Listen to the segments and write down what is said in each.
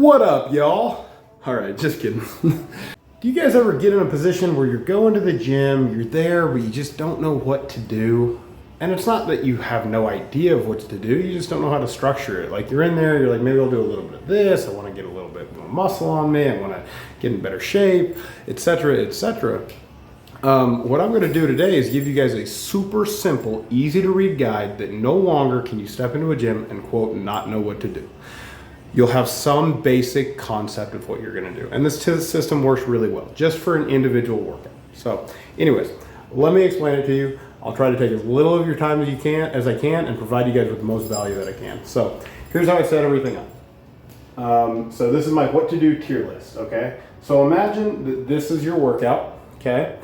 What up, y'all? All right, just kidding. Do you guys ever get in a position where you're going to the gym, you're there, but you just don't know what to do? And it's not that you have no idea of what to do, you just don't know how to structure it. Like you're in there, you're like, maybe I'll do a little bit of this, I want to get a little bit more muscle on me, I want to get in better shape, etc., etc. What I'm going to do today is give you guys a super simple, easy to read guide that no longer can you step into a gym and quote, not know what to do. You'll have some basic concept of what you're going to do. And this system works really well, just for an individual workout. So anyways, let me explain it to you. I'll try to take as little of your time as I can and provide you guys with the most value that I can. So here's how I set everything up. So this is my what to do tier list, okay? So imagine that this is your workout, okay?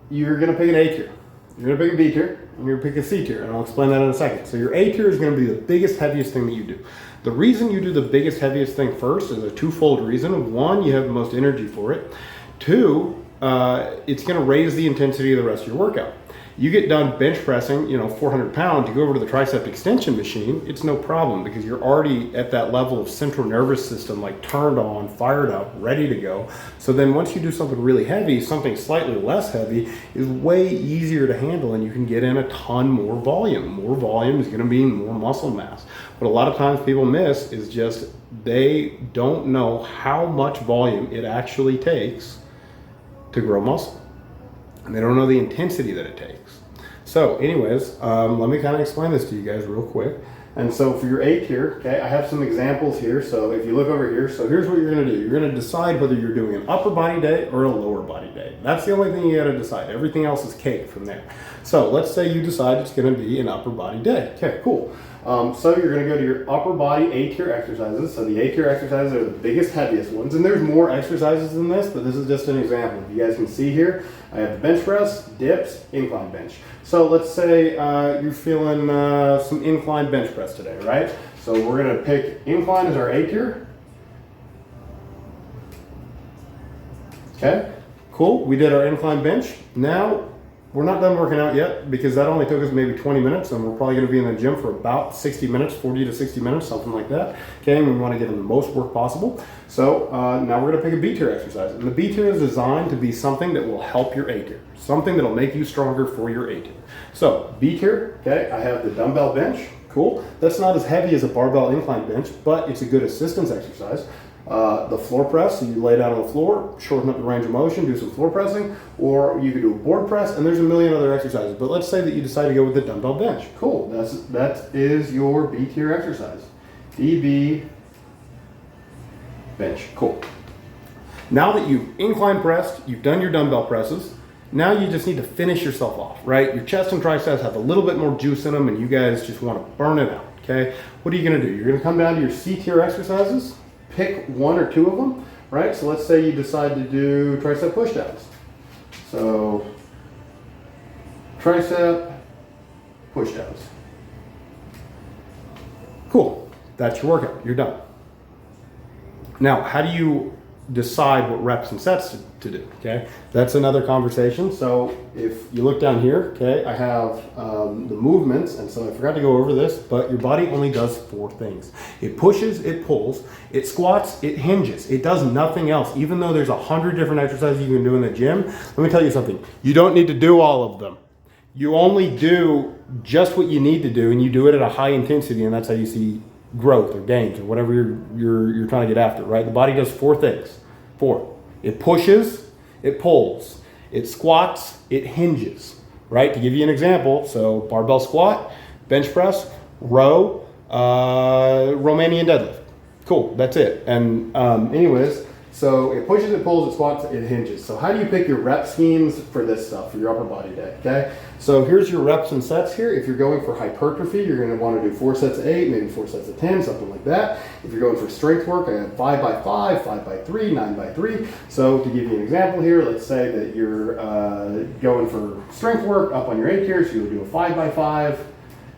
You're gonna pick an A tier, you're gonna pick a B tier, and you're gonna pick a C tier, and I'll explain that in a second. So your A tier is gonna be the biggest, heaviest thing that you do. The reason you do the biggest, heaviest thing first is a twofold reason. One, you have the most energy for it. Two, it's gonna raise the intensity of the rest of your workout. You get done bench pressing, 400 pounds, you go over to the tricep extension machine, it's no problem because you're already at that level of central nervous system, like turned on, fired up, ready to go. So then once you do something really heavy, something slightly less heavy is way easier to handle and you can get in a ton more volume. More volume is gonna mean more muscle mass. What a lot of times people miss is just they don't know how much volume it actually takes to grow muscle. And they don't know the intensity that it takes. So anyways, let me kind of explain this to you guys real quick. And so for your A tier, okay, I have some examples here. So if you look over here, so here's what you're gonna do. You're gonna decide whether you're doing an upper body day or a lower body day. That's the only thing you gotta decide. Everything else is cake from there. So let's say you decide it's gonna be an upper body day. Okay, cool. So you're gonna go to your upper body A tier exercises. So the A tier exercises are the biggest, heaviest ones. And there's more exercises than this, but this is just an example. If you guys can see here, I have the bench press, dips, incline bench. So let's say you're feeling some incline bench press today, right? So we're gonna pick incline as our A tier. Okay, cool, we did our incline bench. Now, we're not done working out yet because that only took us maybe 20 minutes and we're probably gonna be in the gym for about 60 minutes, 40 to 60 minutes, something like that. Okay, and we wanna get in the most work possible. So now we're gonna pick a B tier exercise. And the B tier is designed to be something that will help your A tier, something that'll make you stronger for your A tier. So B tier, okay, I have the dumbbell bench, cool. That's not as heavy as a barbell incline bench, but it's a good assistance exercise. The floor press, so you lay down on the floor, shorten up the range of motion, do some floor pressing, or you could do a board press, and there's a million other exercises. But let's say that you decide to go with the dumbbell bench. Cool, that is your B tier exercise. DB bench, cool. Now that you've incline pressed, you've done your dumbbell presses, now you just need to finish yourself off, right? Your chest and triceps have a little bit more juice in them and you guys just want to burn it out, okay? What are you gonna do? You're gonna come down to your C tier exercises, pick one or two of them, right? So let's say you decide to do tricep pushdowns. So tricep pushdowns. Cool, that's your workout, you're done. Now, how do you decide what reps and sets to do, okay? That's another conversation. So if you look down here, okay, I have the movements, and so I forgot to go over this, but your body only does 4 things. It pushes, it pulls, it squats, it hinges. It does nothing else. Even though there's 100 different exercises you can do in the gym, let me tell you something. You don't need to do all of them. You only do just what you need to do, and you do it at a high intensity, and that's how you see growth or gains or whatever you're trying to get after, right? The body does 4 things. 4. It pushes, it pulls, it squats, it hinges, right? To give you an example, so barbell squat, bench press, row, Romanian deadlift. Cool, that's it. And anyways, so it pushes, it pulls, it squats, it hinges. So how do you pick your rep schemes for this stuff, for your upper body day, okay? So here's your reps and sets here. If you're going for hypertrophy, you're gonna wanna do 4 sets of 8, maybe 4 sets of 10, something like that. If you're going for strength work, I have 5 by 5, 5 by 3, 9 by 3. So to give you an example here, let's say that you're going for strength work up on your A tier, so you'll do a 5 by 5.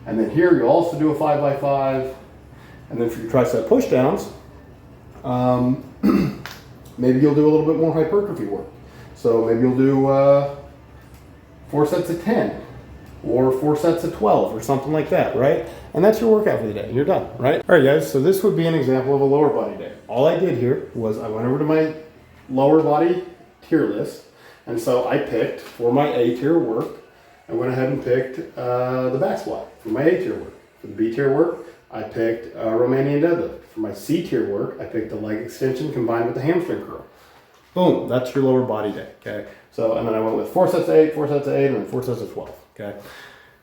And then here you'll also do a 5 by 5. And then for your tricep pushdowns, maybe you'll do a little bit more hypertrophy work. So maybe you'll do 4 sets of 10 or 4 sets of 12 or something like that, right? And that's your workout for the day. And you're done, right? All right, guys. So this would be an example of a lower body day. All I did here was I went over to my lower body tier list. And so I picked for my A tier work, I went ahead and picked the back squat for my A tier work. For the B tier work, I picked Romanian deadlift. For my C tier work, I picked the leg extension combined with the hamstring curl. Boom, that's your lower body day, okay? So, and then I went with 4 sets of 8, 4 sets of 8, and then 4 sets of 12, okay?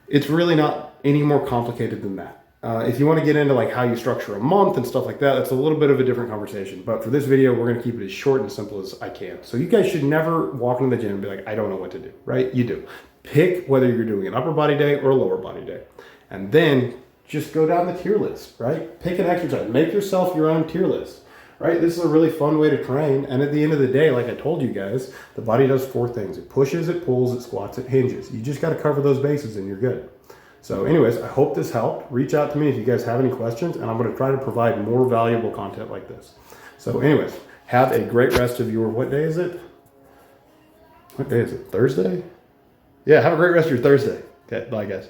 It's really not any more complicated than that. If you want to get into like how you structure a month and stuff like that, that's a little bit of a different conversation. But for this video, we're going to keep it as short and simple as I can. So you guys should never walk into the gym and be like, I don't know what to do, right? You do. Pick whether you're doing an upper body day or a lower body day. And then just go down the tier list, right? Pick an exercise. Make yourself your own tier list, right? This is a really fun way to train. And at the end of the day, like I told you guys, the body does 4 things. It pushes, it pulls, it squats, it hinges. You just got to cover those bases and you're good. So anyways, I hope this helped. Reach out to me if you guys have any questions, and I'm going to try to provide more valuable content like this. So anyways, have a great rest of your, what day is it? What day is it? Thursday? Yeah, have a great rest of your Thursday. Okay, bye guys.